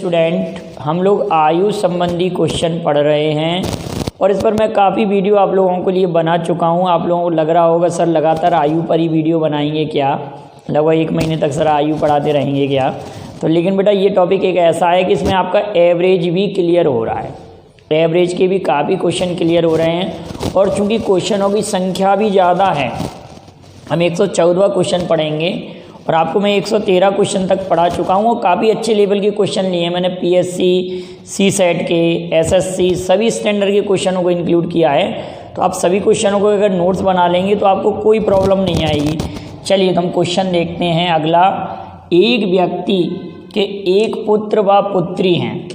Student, हम लोग आयु संबंधी क्वेश्चन पढ़ रहे हैं और इस पर मैं काफ़ी वीडियो आप लोगों के लिए बना चुका हूं। आप लोगों को लग रहा होगा सर लगातार आयु पर ही वीडियो बनाएंगे क्या, लगभग 1 महीने तक सर आयु पढ़ाते रहेंगे क्या। तो लेकिन बेटा ये टॉपिक एक ऐसा है कि इसमें आपका एवरेज भी क्लियर हो रहा है, एवरेज के भी काफ़ी क्वेश्चन क्लियर हो रहे हैं। और चूँकि क्वेश्चनों की संख्या भी ज़्यादा है, हम 114वां क्वेश्चन पढ़ेंगे और आपको मैं 113 क्वेश्चन तक पढ़ा चुका हूँ और काफ़ी अच्छे लेवल के क्वेश्चन लिए हैं मैंने। पीएससी, सीसेट के, एसएससी सभी स्टैंडर्ड के क्वेश्चनों को इंक्लूड किया है। तो आप सभी क्वेश्चनों को अगर नोट्स बना लेंगे तो आपको कोई प्रॉब्लम नहीं आएगी। चलिए तो हम क्वेश्चन देखते हैं अगला। एक व्यक्ति के एक पुत्र व पुत्री हैं,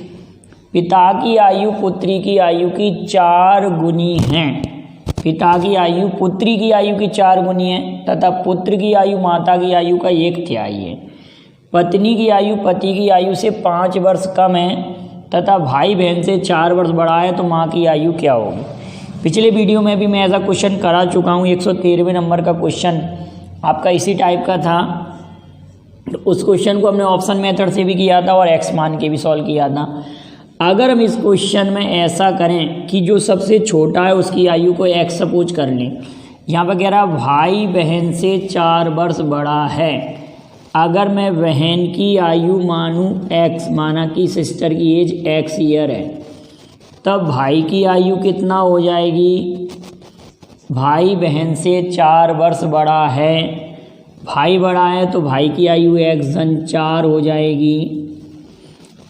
पिता की आयु पुत्री की आयु की 4 गुनी है। पिता की आयु पुत्री की आयु की 4 गुनी है तथा पुत्र की आयु माता की आयु का 1/3 है। पत्नी की आयु पति की आयु से 5 वर्ष कम है तथा भाई बहन से 4 वर्ष बड़ा है, तो माँ की आयु क्या होगी। पिछले वीडियो में भी मैं ऐसा क्वेश्चन करा चुका हूँ, 113वें नंबर का क्वेश्चन आपका इसी टाइप का था। उस क्वेश्चन को हमने ऑप्शन मेथड से भी किया था और एक्स मान के भी सॉल्व किया था। अगर हम इस क्वेश्चन में ऐसा करें कि जो सबसे छोटा है उसकी आयु को एक्स सपोज कर लें, यहाँ पर कह रहा है भाई बहन से 4 वर्ष बड़ा है। अगर मैं बहन की आयु मानूं एक्स, माना कि सिस्टर की एज एक्स ईयर है, तब भाई की आयु कितना हो जाएगी। भाई बहन से 4 वर्ष बड़ा है, भाई बड़ा है तो भाई की आयु एक्स धन 4 हो जाएगी।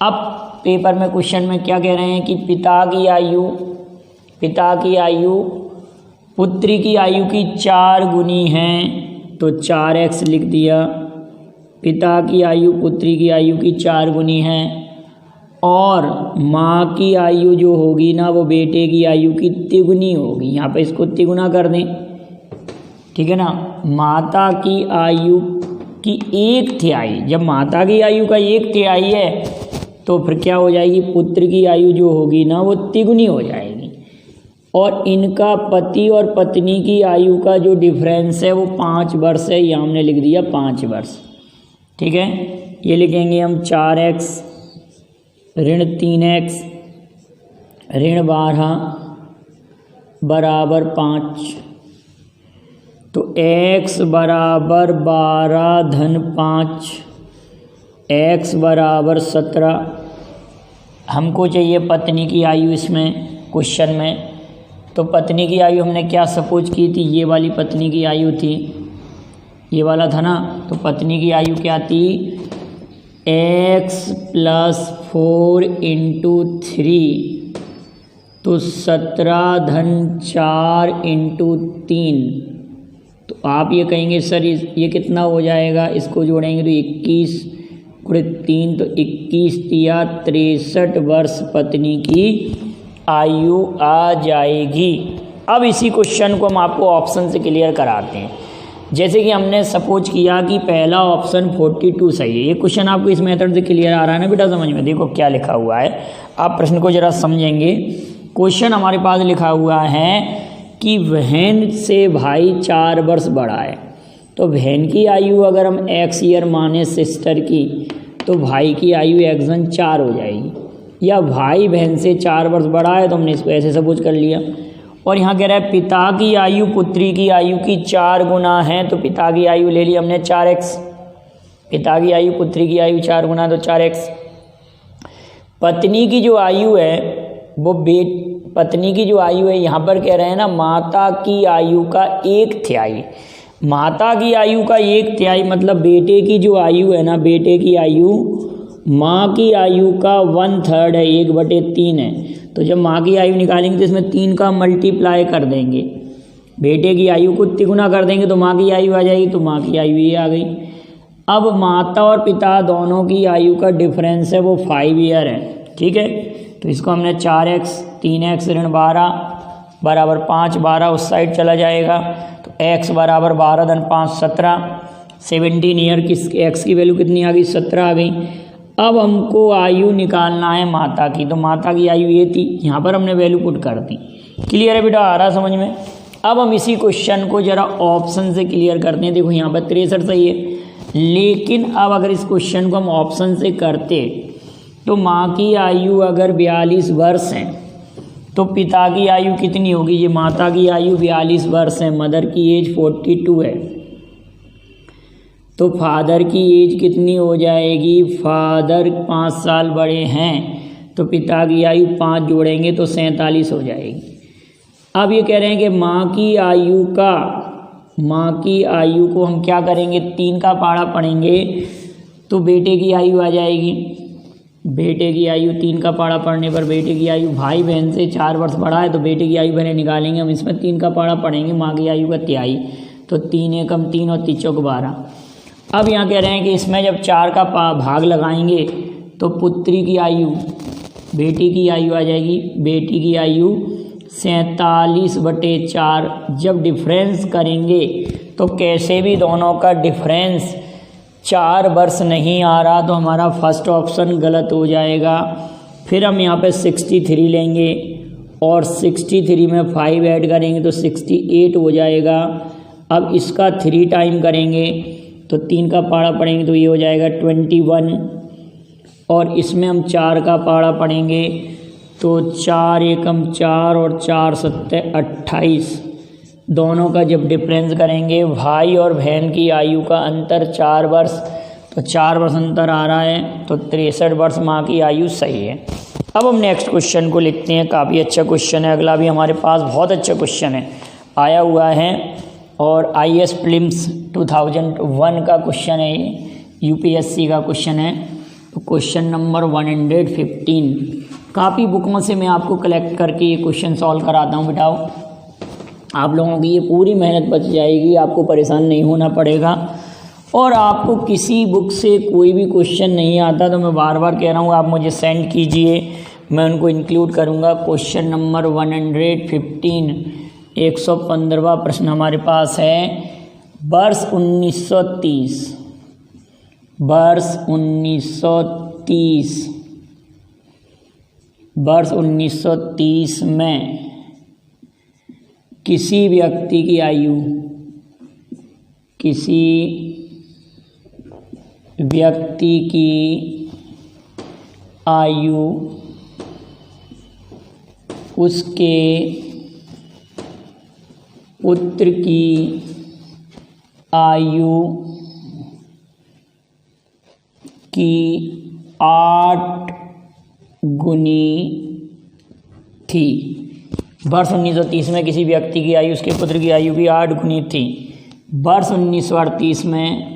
अब पेपर में क्वेश्चन में क्या कह रहे हैं कि पिता की आयु पुत्री की आयु की 4 गुनी है, तो 4x लिख दिया। पिता की आयु पुत्री की आयु की 4 गुनी है और माँ की आयु जो होगी ना वो बेटे की आयु की तिगुनी होगी। यहाँ पे इसको तिगुना कर दें, ठीक है ना। माता की आयु की 1/3, जब माता की आयु का 1/3 है तो फिर क्या हो जाएगी, पुत्र की आयु जो होगी ना वो तिगुनी हो जाएगी। और इनका पति और पत्नी की आयु का जो डिफरेंस है वो 5 वर्ष है, यहाँ हमने लिख दिया 5 वर्ष, ठीक है। ये लिखेंगे हम 4x ऋण 3x ऋण 12 बराबर 5, तो x बराबर 12 धन 5, x बराबर 17। हमको चाहिए पत्नी की आयु इसमें क्वेश्चन में, तो पत्नी की आयु हमने क्या सपोज की थी, ये वाली पत्नी की आयु थी, ये वाला था ना। तो पत्नी की आयु क्या थी, x + 4 × 3, तो 17 धन 4 × 3। तो आप ये कहेंगे सर ये कितना हो जाएगा, इसको जोड़ेंगे तो 21 × 3, तो 21 या 63 वर्ष पत्नी की आयु आ जाएगी। अब इसी क्वेश्चन को हम आपको ऑप्शन से क्लियर कराते हैं। जैसे कि हमने सपोज किया कि पहला ऑप्शन 42 सही है। ये क्वेश्चन आपको इस मेथड से क्लियर आ रहा है ना बेटा, समझ में। देखो क्या लिखा हुआ है, आप प्रश्न को जरा समझेंगे। क्वेश्चन हमारे पास लिखा हुआ है कि बहन से भाई 4 वर्ष बड़ा है, तो बहन की आयु अगर हम एक्स ईयर माने सिस्टर की, तो भाई की आयु एक्स धन 4 हो जाएगी। या भाई बहन से 4 वर्ष बड़ा है तो हमने इसको ऐसे सपोज कर लिया। और यहाँ कह रहा है पिता की आयु पुत्री की आयु की 4 गुना है, तो पिता की आयु ले ली हमने 4x। पिता की आयु पुत्री की आयु 4 गुना तो 4x। पत्नी की जो आयु है वो पत्नी की जो आयु है, यहाँ पर कह रहे हैं ना माता की आयु का 1/3। माता की आयु का 1/3 मतलब बेटे की जो आयु है ना, बेटे की आयु माँ की आयु का 1/3 है, 1/3 है। तो जब माँ की आयु निकालेंगे तो इसमें 3 का मल्टीप्लाई कर देंगे, बेटे की आयु को तिगुना कर देंगे तो माँ की आयु आ जाएगी, तो माँ की आयु ये आ गई। अब माता और पिता दोनों की आयु का डिफरेंस है वो 5 ईयर है, ठीक है। तो इसको हमने 4x 3x ऋण 12 बराबर 5, 12 उस साइड चला जाएगा, तो x बराबर 12 धन 5 17, 17 ईयर की x की वैल्यू कितनी आ गई, 17 आ गई। अब हमको आयु निकालना है माता की, तो माता की आयु ये थी, यहाँ पर हमने वैल्यू पुट कर दी। क्लियर है बेटा, आ रहा समझ में। अब हम इसी क्वेश्चन को जरा ऑप्शन से क्लियर करते हैं। देखो यहाँ पर 63 सही है, लेकिन अब अगर इस क्वेश्चन को हम ऑप्शन से करते तो माँ की आयु अगर 42 वर्ष है तो पिता की आयु कितनी होगी? ये माता की आयु 42 वर्ष है, मदर की एज 42 है, तो फादर की एज कितनी हो जाएगी? फादर 5 साल बड़े हैं तो पिता की आयु 5 जोड़ेंगे तो 47 हो जाएगी। अब ये कह रहे हैं कि माँ की आयु को हम क्या करेंगे? 3 का पारा पढ़ेंगे तो बेटे की आयु आ जाएगी। बेटे की आयु 3 का पारा पढ़ने पर बेटे की आयु भाई बहन से 4 वर्ष बड़ा है तो बेटे की आयु बहने निकालेंगे हम, इसमें 3 का पारा पढ़ेंगे, माँ की आयु का तिहाई, तो 3 एकम 3 और 3 चौक 12। अब यहाँ कह रहे हैं कि इसमें जब 4 का भाग लगाएंगे तो पुत्री की आयु, बेटी की आयु आ जाएगी, बेटी की आयु 47/4। जब डिफरेंस करेंगे तो कैसे भी दोनों का डिफरेंस 4 वर्ष नहीं आ रहा तो हमारा फर्स्ट ऑप्शन गलत हो जाएगा। फिर हम यहाँ पे 63 लेंगे और 63 में 5 ऐड करेंगे तो 68 हो जाएगा। अब इसका 3 टाइम करेंगे तो 3 का पारा पढ़ेंगे तो ये हो जाएगा 21, और इसमें हम 4 का पारा पढ़ेंगे तो 4 एकम 4 और 4 सत्ते 28। दोनों का जब डिफरेंस करेंगे, भाई और बहन की आयु का अंतर 4 वर्ष, तो 4 वर्ष अंतर आ रहा है तो 63 वर्ष माँ की आयु सही है। अब हम नेक्स्ट क्वेश्चन को लिखते हैं। काफ़ी अच्छा क्वेश्चन है, अगला भी हमारे पास बहुत अच्छा क्वेश्चन है, आया हुआ है और IAS प्रीलिम्स 2001 का क्वेश्चन है, ये UPSC का क्वेश्चन है। तो क्वेश्चन नंबर 115, काफ़ी बुकों से मैं आपको कलेक्ट करके ये क्वेश्चन सॉल्व कराता हूँ बेटाओ। आप लोगों की ये पूरी मेहनत बच जाएगी, आपको परेशान नहीं होना पड़ेगा। और आपको किसी बुक से कोई भी क्वेश्चन नहीं आता तो मैं बार बार कह रहा हूँ आप मुझे सेंड कीजिए, मैं उनको इंक्लूड करूँगा। क्वेश्चन नंबर 115, 115वां प्रश्न हमारे पास है। वर्ष 1930 में किसी व्यक्ति की आयु उसके पुत्र की आयु की 8 गुनी थी। वर्ष 1930 में किसी व्यक्ति की आयु उसके पुत्र की आयु की 8 गुनी थी। वर्ष 1938 में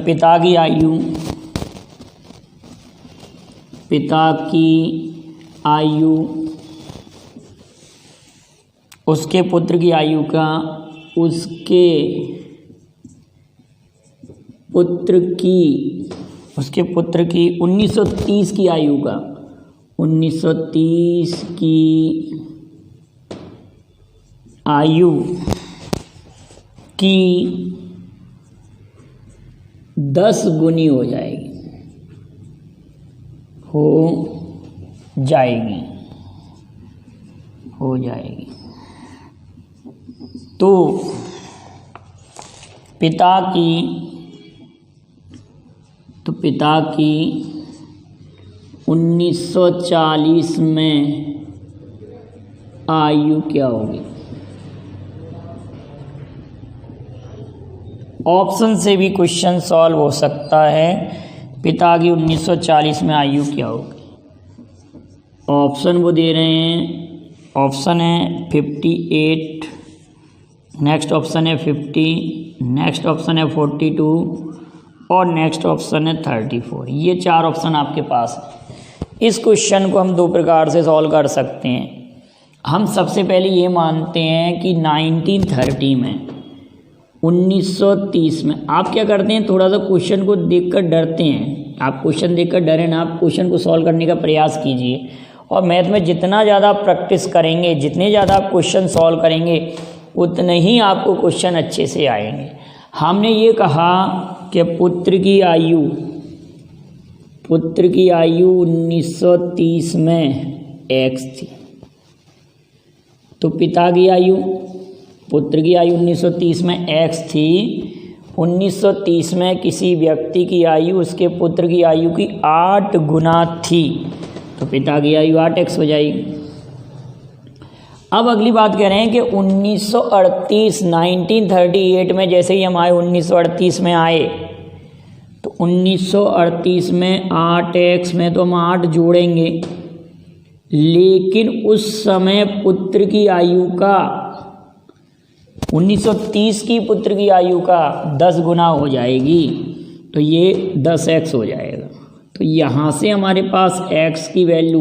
पिता की आयु उसके पुत्र की आयु का उसके पुत्र की 1930 की आयु का 1930 की आयु की 10 गुनी हो जाएगी। तो पिता की 1940 में आयु क्या होगी? ऑप्शन से भी क्वेश्चन सॉल्व हो सकता है। पिता की 1940 में आयु क्या होगी? ऑप्शन वो दे रहे हैं, ऑप्शन है 58, नेक्स्ट ऑप्शन है 50, नेक्स्ट ऑप्शन है 42 और नेक्स्ट ऑप्शन है 34। ये 4 ऑप्शन आपके पास है। इस क्वेश्चन को हम 2 प्रकार से सॉल्व कर सकते हैं। हम सबसे पहले ये मानते हैं कि 1930 में आप क्या करते हैं, थोड़ा सा क्वेश्चन को देखकर डरते हैं। आप क्वेश्चन देखकर डरे ना, आप क्वेश्चन को सॉल्व करने का प्रयास कीजिए। और मैथ में जितना ज़्यादा प्रैक्टिस करेंगे, जितने ज़्यादा आप क्वेश्चन सॉल्व करेंगे, उतने ही आपको क्वेश्चन अच्छे से आएंगे। हमने ये कहा कि पुत्र की आयु 1930 में x थी, तो पिता की आयु पुत्र की आयु 1930 में x थी, 1930 में किसी व्यक्ति की आयु उसके पुत्र की आयु की 8 गुना थी, तो पिता की आयु 8x हो जाएगी। अब अगली बात कह रहे हैं कि 1938 में जैसे ही हम आए 1938 में आए, तो 1938 में 8x में तो हम 8 जोड़ेंगे, लेकिन उस समय पुत्र की आयु का 1930 की पुत्र की आयु का 10 गुना हो जाएगी, तो ये 10x हो जाएगा। तो यहाँ से हमारे पास x की वैल्यू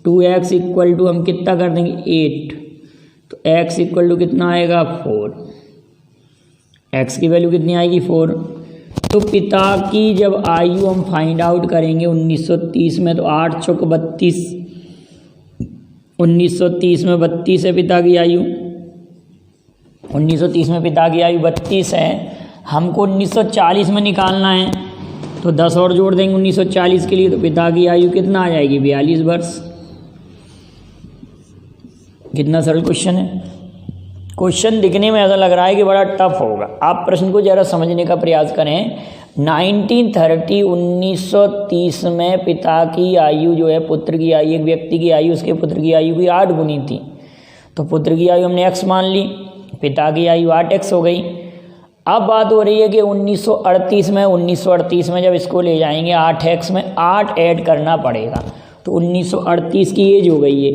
2x इक्वल टू हम कितना कर देंगे 8, तो x इक्वल टू कितना आएगा 4, x की वैल्यू कितनी आएगी 4। तो पिता की जब आयु हम फाइंड आउट करेंगे 1930 में, तो 8 चौक 32, 1930 में 32 है पिता की आयु, 1930 में पिता की आयु 32 है, हमको 1940 में निकालना है, तो 10 और जोड़ देंगे 1940 के लिए, तो पिता की आयु कितना आ जाएगी 42 वर्ष। कितना सरल क्वेश्चन है। क्वेश्चन दिखने में ऐसा लग रहा है कि बड़ा टफ होगा, आप प्रश्न को ज़रा समझने का प्रयास करें। 1930 में पिता की आयु जो है पुत्र की आयु, एक व्यक्ति की आयु उसके पुत्र की आयु की 8 गुनी थी, तो पुत्र की आयु हमने x मान ली, पिता की आयु 8x हो गई। अब बात हो रही है कि 1938 में जब इसको ले जाएंगे 8x में 8 ऐड करना पड़ेगा, तो 1938 की एज हो गई है,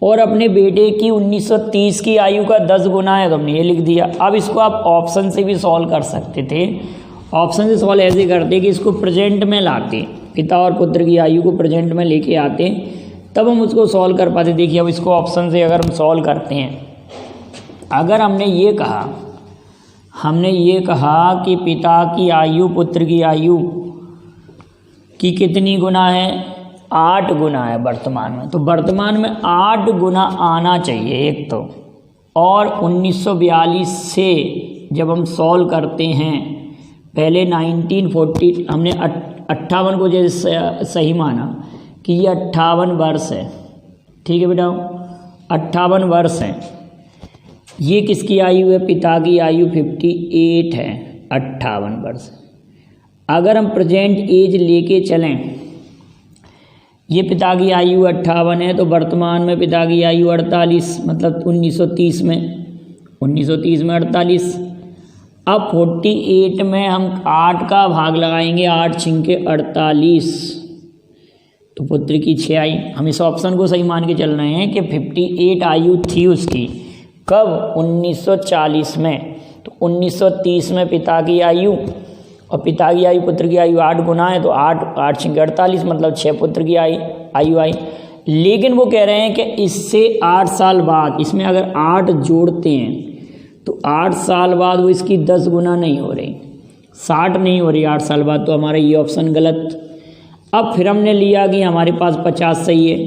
और अपने बेटे की 1930 की आयु का 10 गुना है, तो हमने ये लिख दिया। अब इसको आप ऑप्शन से भी सॉल्व कर सकते थे। ऑप्शन से सॉल्व ऐसे करते कि इसको प्रेजेंट में लाते, पिता और पुत्र की आयु को प्रेजेंट में लेके आते, तब हम उसको सॉल्व कर पाते। देखिए अब इसको ऑप्शन से अगर हम सॉल्व करते हैं, अगर हमने ये कहा कि पिता की आयु पुत्र की आयु की कितनी गुना है 8 गुना है वर्तमान में, तो वर्तमान में 8 गुना आना चाहिए एक तो, और 1942 से जब हम सॉल्व करते हैं, पहले 1940 हमने 58 को जैसे सही माना कि ये 58 वर्ष है, ठीक है बेटा 58 वर्ष है। ये किसकी आयु है, पिता की आयु 58 है, 58 वर्ष। अगर हम प्रेजेंट एज लेके चलें, ये पिता की आयु 58 है, तो वर्तमान में पिता की आयु 48, मतलब 1930 में 48। अब 48 में हम 8 का भाग लगाएंगे, 8 छिंके 48, तो पुत्र की 6 आई। हम इस ऑप्शन को सही मान के चल रहे हैं कि 58 आयु थी उसकी, कब 1940 में, तो 1930 में पिता की आयु, और पिता की आयु पुत्र की आयु 8 गुना है, तो 8 छिंके 48, मतलब 6 पुत्र की आयु आई। लेकिन वो कह रहे हैं कि इससे 8 साल बाद, इसमें अगर 8 जोड़ते हैं तो 8 साल बाद वो इसकी 10 गुना नहीं हो रही, 60 नहीं हो रही 8 साल बाद, तो हमारा ये ऑप्शन गलत। अब फिर हमने लिया कि हमारे पास 50 सही है,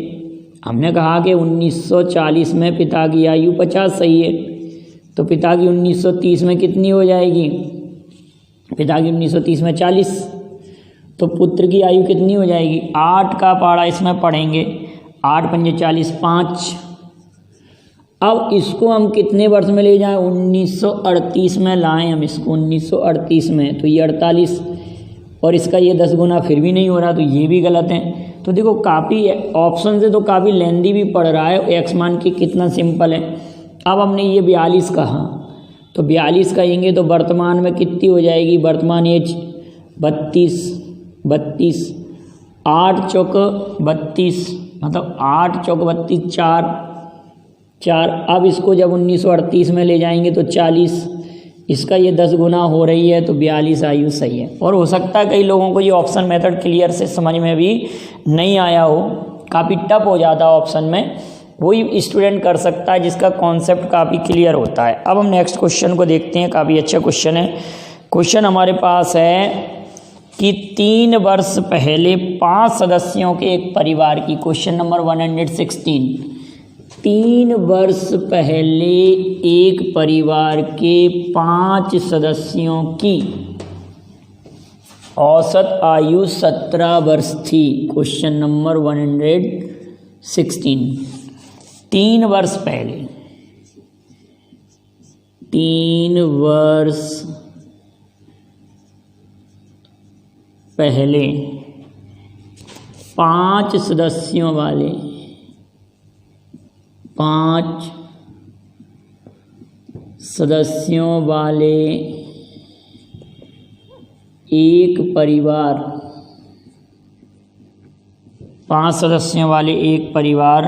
हमने कहा कि 1940 में पिता की आयु 50 सही है, तो पिता की 1930 में कितनी हो जाएगी, पिता की 1930 में 40, तो पुत्र की आयु कितनी हो जाएगी, 8 का पारा इसमें पढ़ेंगे, 8 पंजे 40, 5। अब इसको हम कितने वर्ष में ले जाएं, 1938 में लाएं हम इसको, 1938 में, तो ये 48, और इसका ये 10 गुना फिर भी नहीं हो रहा, तो ये भी गलत है। तो देखो काफ़ी ऑप्शन से तो काफ़ी लेंदी भी पड़ रहा है, एक्स मान के कितना सिंपल है। अब हमने ये 42 कहा, तो 42 कहेंगे तो वर्तमान में कितनी हो जाएगी, वर्तमान एज 32, 8 चौक 32, मतलब 8 चौक 32, 4। अब इसको जब 1938 में ले जाएंगे तो 40, इसका ये 10 गुना हो रही है, तो 42 आयु सही है। और हो सकता है कई लोगों को ये ऑप्शन मेथड क्लियर से समझ में भी नहीं आया हो, काफ़ी टफ हो जाता है ऑप्शन में, वही स्टूडेंट कर सकता है जिसका कॉन्सेप्ट काफ़ी क्लियर होता है। अब हम नेक्स्ट क्वेश्चन को देखते हैं, काफ़ी अच्छा क्वेश्चन है। क्वेश्चन हमारे पास है कि 3 वर्ष पहले 5 सदस्यों के एक परिवार की, क्वेश्चन नंबर 116, 3 वर्ष पहले एक परिवार के 5 सदस्यों की औसत आयु 17 वर्ष थी। क्वेश्चन नंबर 116, 3 वर्ष पहले 3 वर्ष पहले 5 सदस्यों वाले एक परिवार 5 सदस्यों वाले एक परिवार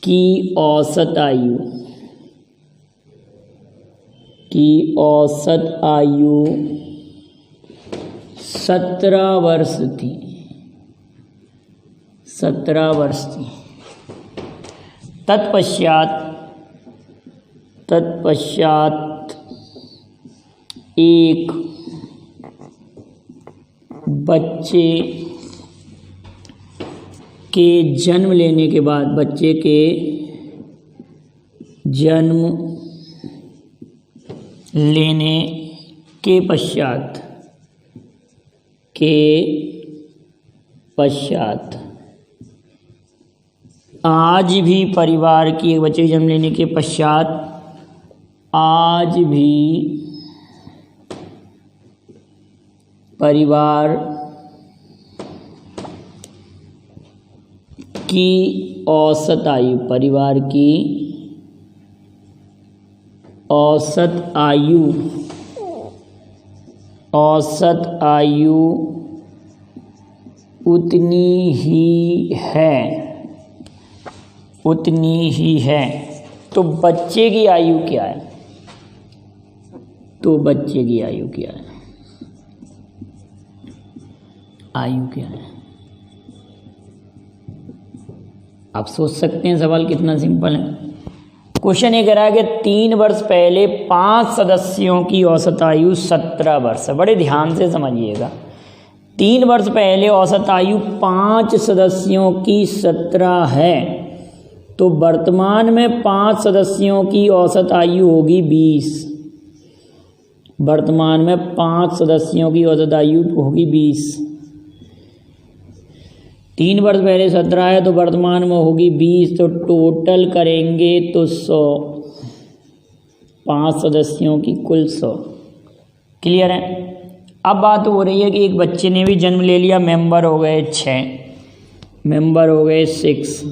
की औसत आयु 17 वर्ष थी। तत्पश्चात एक बच्चे के जन्म लेने के बाद पश्चात आज भी परिवार की एक बच्चे के जन्म लेने के पश्चात आज भी परिवार की औसत आयु उतनी ही है। तो बच्चे की आयु क्या है? आप सोच सकते हैं सवाल कितना सिंपल है। क्वेश्चन ये कह रहा है कि 3 वर्ष पहले 5 सदस्यों की औसत आयु 17 वर्ष है। बड़े ध्यान से समझिएगा, 3 वर्ष पहले औसत आयु 5 सदस्यों की 17 है, तो वर्तमान में 5 सदस्यों की औसत आयु होगी 20। 3 वर्ष पहले 17 है तो वर्तमान में होगी 20, तो टोटल करेंगे तो 100, 5 सदस्यों की कुल 100। क्लियर है? अब बात हो रही है कि एक बच्चे ने भी जन्म ले लिया, मेंबर हो गए 6,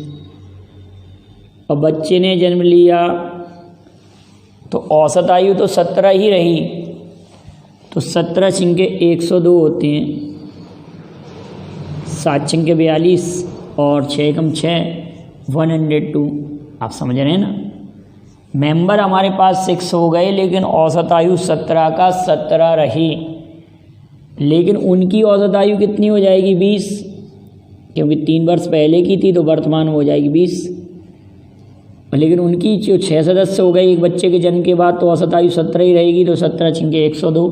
और बच्चे ने जन्म लिया तो औसत आयु तो 17 ही रही, तो 17 छिंके 102 होते हैं, 7 छिंके 42 और 6 एकम 6 102। आप समझ रहे हैं ना? मेंबर हमारे पास 6 हो गए, लेकिन औसत आयु 17 का 17 रही, लेकिन उनकी औसत आयु कितनी हो जाएगी? 20, क्योंकि 3 वर्ष पहले की थी तो वर्तमान में हो जाएगी 20। लेकिन उनकी जो 6 सदस्य हो गए एक बच्चे के जन्म के बाद, तो औसत आयु 17 ही रहेगी, तो 17 छिंके 102।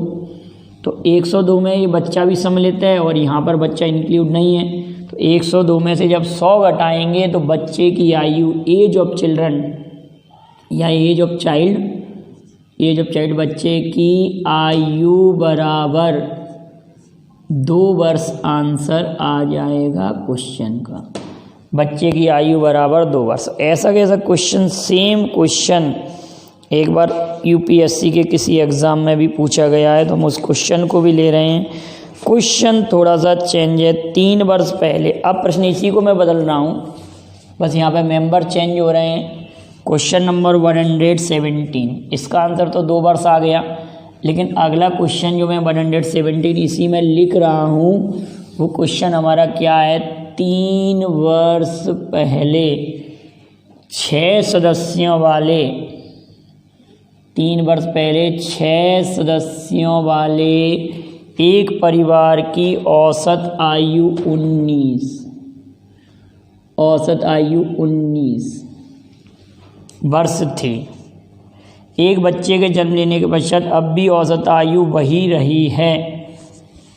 तो 102 में ये बच्चा भी सम्मिलित है और यहाँ पर बच्चा इंक्लूड नहीं है, तो 102 में से जब 100 घटाएंगे तो बच्चे की आयु एज ऑफ चिल्ड्रन या एज ऑफ चाइल्ड बच्चे की आयु बराबर 2 वर्ष आंसर आ जाएगा क्वेश्चन का। बच्चे की आयु बराबर 2 वर्ष। ऐसा कैसा क्वेश्चन, सेम क्वेश्चन एक बार यूपीएससी के किसी एग्ज़ाम में भी पूछा गया है, तो हम उस क्वेश्चन को भी ले रहे हैं। क्वेश्चन थोड़ा सा चेंज है, 3 वर्ष पहले। अब प्रश्न इसी को मैं बदल रहा हूँ, बस यहाँ पे मेंबर चेंज हो रहे हैं। क्वेश्चन नंबर 117, इसका आंसर तो 2 वर्ष आ गया, लेकिन अगला क्वेश्चन जो मैं 117 इसी में लिख रहा हूँ, वो क्वेश्चन हमारा क्या है? 3 वर्ष पहले 6 सदस्यों वाले एक परिवार की औसत आयु 19 वर्ष थी। एक बच्चे के जन्म लेने के पश्चात अब भी औसत आयु वही रही है।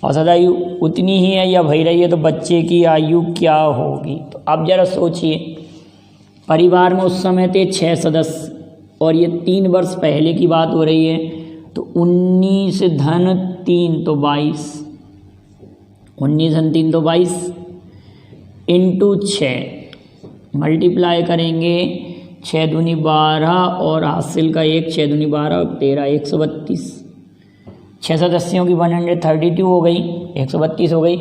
औसत आयु उतनी ही है या वही रही है, तो बच्चे की आयु क्या होगी? तो अब जरा सोचिए, परिवार में उस समय थे 6 सदस्य और ये 3 वर्ष पहले की बात हो रही है, तो 19 धन 3 तो 22, 19 धन 3 तो 22 इंटू 6 मल्टीप्लाई करेंगे 6 दूनी 12 और हासिल का 1, 6 दूनी 12 और 13, 132। 6 सदस्यों की 132 हो गई, 132 हो गई।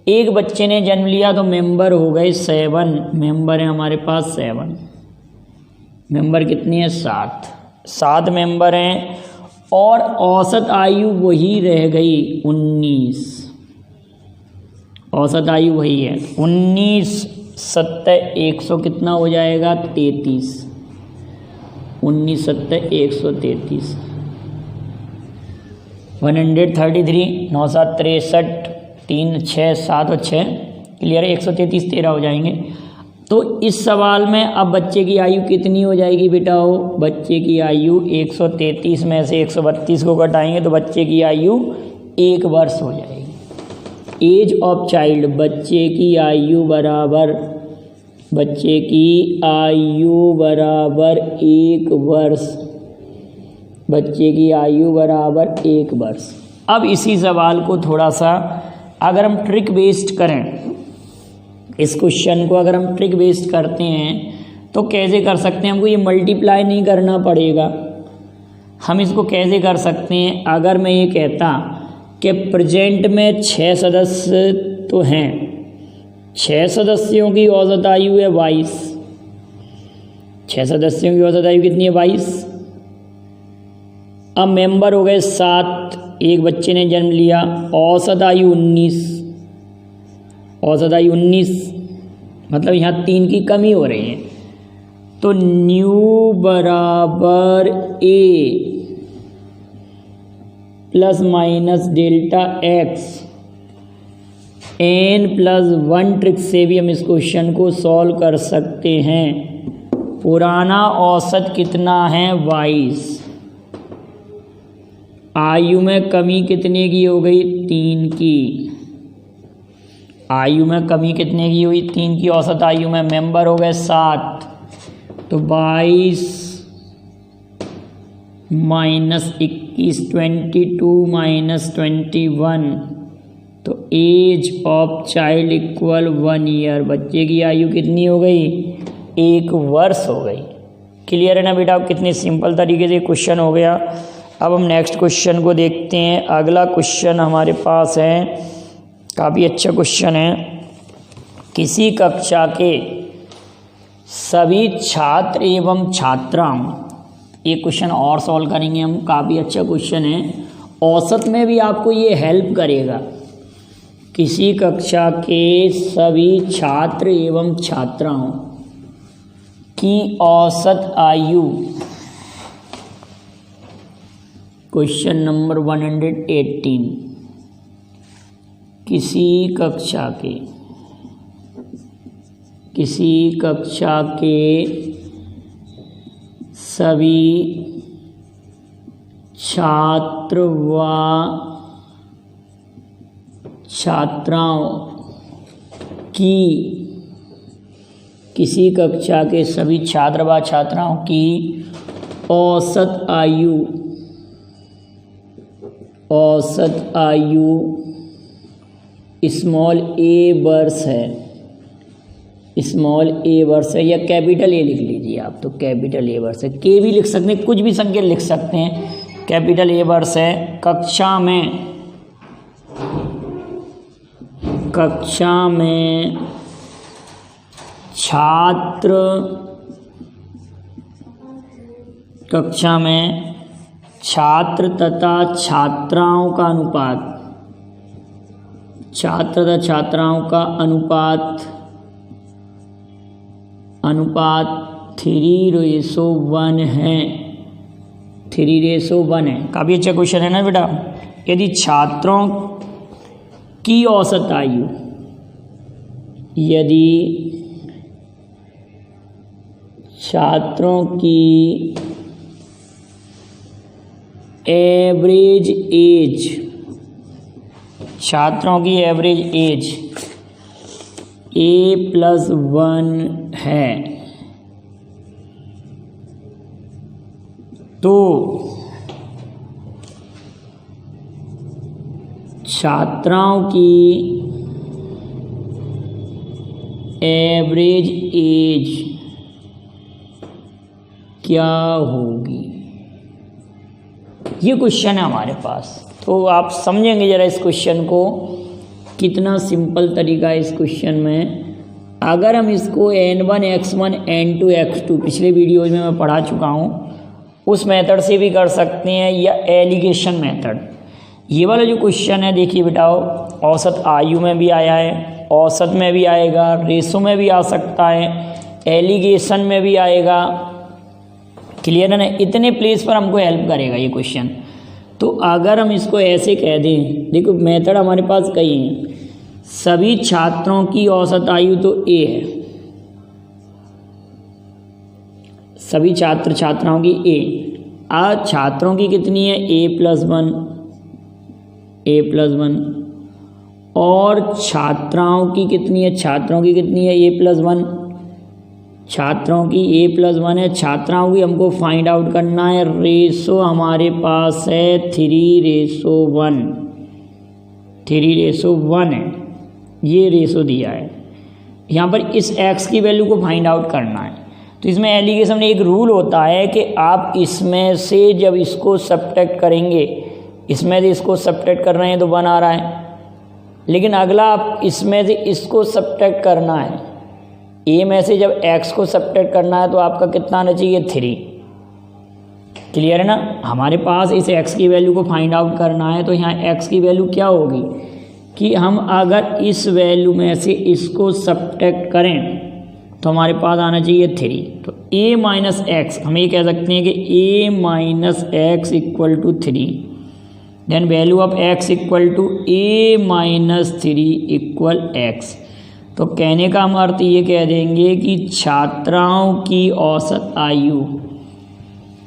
एक बच्चे ने जन्म लिया तो मेंबर हो गए 7, मेंबर है हमारे पास 7। मेंबर कितनी है? 7 मेंबर हैं और औसत आयु वही रह गई 19। औसत आयु वही है 19 7 100 कितना हो जाएगा? 33। 19 7 133। 133 9 7 63 3 6 7 और 6 क्लियर है? 133 13 हो जाएंगे। तो इस सवाल में अब बच्चे की आयु कितनी हो जाएगी बेटा? हो बच्चे की आयु 133 में से 132 को घटाएंगे तो बच्चे की आयु 1 वर्ष हो जाएगी। एज ऑफ चाइल्ड, बच्चे की आयु बराबर 1 वर्ष। बच्चे की आयु बराबर 1 वर्ष। अब इसी सवाल को थोड़ा सा अगर हम ट्रिक बेस्ड करें, इस क्वेश्चन को अगर हम ट्रिक बेस्ड करते हैं तो कैसे कर सकते हैं? हमको ये मल्टीप्लाई नहीं करना पड़ेगा। हम इसको कैसे कर सकते हैं? अगर मैं ये कहता कि प्रेजेंट में 6 सदस्य तो हैं, 6 सदस्यों की औसत आयु है 22। 6 सदस्यों की औसत आयु कितनी है? 22। अब मेंबर हो गए 7, एक बच्चे ने जन्म लिया, औसत आयु 19। औसत आयु 19 मतलब यहाँ 3 की कमी हो रही है। तो न्यू बराबर A plus minus delta x n+1 trick से भी हम इस क्वेश्चन को सॉल्व कर सकते हैं। पुराना औसत कितना है? 22। आयु में कमी कितने की हो गई? 3 की। आयु में कमी कितने की हुई? 3 की। औसत आयु में मेंबर हो गए 7, तो 22 -21 22 -21, तो age of child equal 1 year. बच्चे की आयु कितनी हो गई? 1 वर्ष हो गई। क्लियर है ना बेटा? कितनी सिंपल तरीके से क्वेश्चन हो गया। अब हम नेक्स्ट क्वेश्चन को देखते हैं। अगला क्वेश्चन हमारे पास है, काफ़ी अच्छा क्वेश्चन है। किसी कक्षा के सभी छात्र एवं छात्राओं, ये क्वेश्चन और सॉल्व करेंगे हम, काफ़ी अच्छा क्वेश्चन है। औसत में भी आपको ये हेल्प करेगा। किसी कक्षा के सभी छात्र एवं छात्राओं की औसत आयु, क्वेश्चन नंबर 118। किसी कक्षा के सभी छात्र व छात्राओं की, किसी कक्षा के सभी छात्र व छात्राओं की औसत आयु स्मॉल ए वर्ष है। स्मॉल ए वर्ष है या कैपिटल ए लिख लीजिए आप, तो कैपिटल ए वर्ष है। के भी लिख सकते हैं, कुछ भी संख्या लिख सकते हैं। कैपिटल ए वर्ष है। कक्षा में छात्र तथा छात्राओं का अनुपात, छात्र तथा छात्राओं का अनुपात 3:1 है। 3:1 है। काफ़ी अच्छा क्वेश्चन है ना बेटा? यदि छात्रों की औसत आयु, यदि छात्रों की एवरेज एज, छात्रों की एवरेज एज A+1 है, तो छात्राओं की एवरेज एज क्या होगी। ये क्वेश्चन है हमारे पास। तो आप समझेंगे ज़रा इस क्वेश्चन को, कितना सिंपल तरीका है इस क्वेश्चन में। अगर हम इसको n1 x1 n2 x2 पिछले वीडियोज में मैं पढ़ा चुका हूँ, उस मेथड से भी कर सकते हैं या एलिगेशन मेथड। ये वाला जो क्वेश्चन है देखिए बेटाओ, औसत आयु में भी आया है, औसत में भी आएगा, रेशो में भी आ सकता है, एलिगेशन में भी आएगा। क्लियर है ना, इतने प्लेस पर हमको हेल्प करेगा ये क्वेश्चन। तो अगर हम इसको ऐसे कह दें, देखो मेथड हमारे पास कई हैं। सभी छात्रों की औसत आयु तो ए है, सभी छात्र छात्राओं की ए। आज छात्रों की कितनी है, a+1 और छात्राओं की कितनी है, छात्रों की कितनी है a+1, छात्रों की a+1 है। छात्राओं की हमको फाइंड आउट करना है, रेशो हमारे पास है 3:1, 3:1 है, ये रेशो दिया है। यहाँ पर इस x की वैल्यू को फाइंड आउट करना है। तो इसमें एलिगेशन में एक रूल होता है कि आप इसमें से जब इसको सब्ट्रैक्ट करेंगे, इसमें से इसको सब्ट्रैक्ट कर रहे हैं तो 1 आ रहा है, लेकिन अगला आप इसमें से इसको सब्ट्रैक्ट करना है, ए में से जब x को सब्ट्रैक्ट करना है तो आपका कितना आना चाहिए, 3। क्लियर है ना। हमारे पास इस x की वैल्यू को फाइंड आउट करना है, तो यहाँ x की वैल्यू क्या होगी कि हम अगर इस वैल्यू में से इसको सब्ट्रैक्ट करें तो हमारे पास आना चाहिए 3। तो a माइनस एक्स, हम ये कह सकते हैं कि a minus x equal to 3, then value of x equal to a minus 3 equal x। तो कहने का हम अर्थ ये कह देंगे कि छात्राओं की औसत आयु,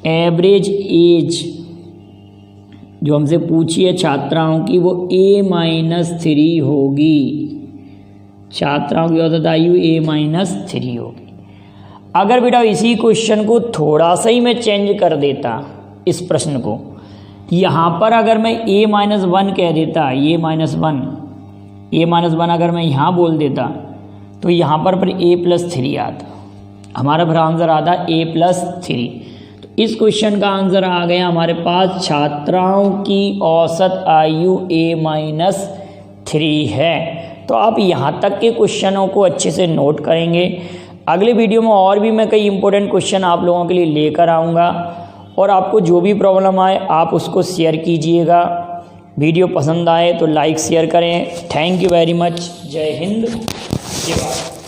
एवरेज एज जो हमसे पूछी है छात्राओं की, वो a-3 होगी। छात्राओं की औसत आयु a-3 होगी। अगर बेटा इसी क्वेश्चन को थोड़ा सा ही मैं चेंज कर देता, इस प्रश्न को यहाँ पर अगर मैं a-1 कह देता, a-1 अगर मैं यहाँ बोल देता तो यहाँ पर a+3 आता, हमारा फिर आंसर आता a+3। तो इस क्वेश्चन का आंसर आ गया हमारे पास, छात्राओं की औसत आयु a-3 है। तो आप यहाँ तक के क्वेश्चनों को अच्छे से नोट करेंगे। अगले वीडियो में और भी मैं कई इंपॉर्टेंट क्वेश्चन आप लोगों के लिए लेकर आऊँगा, और आपको जो भी प्रॉब्लम आए आप उसको शेयर कीजिएगा। वीडियो पसंद आए तो लाइक शेयर करें। Thank you very much. जय हिंद, जय भारत।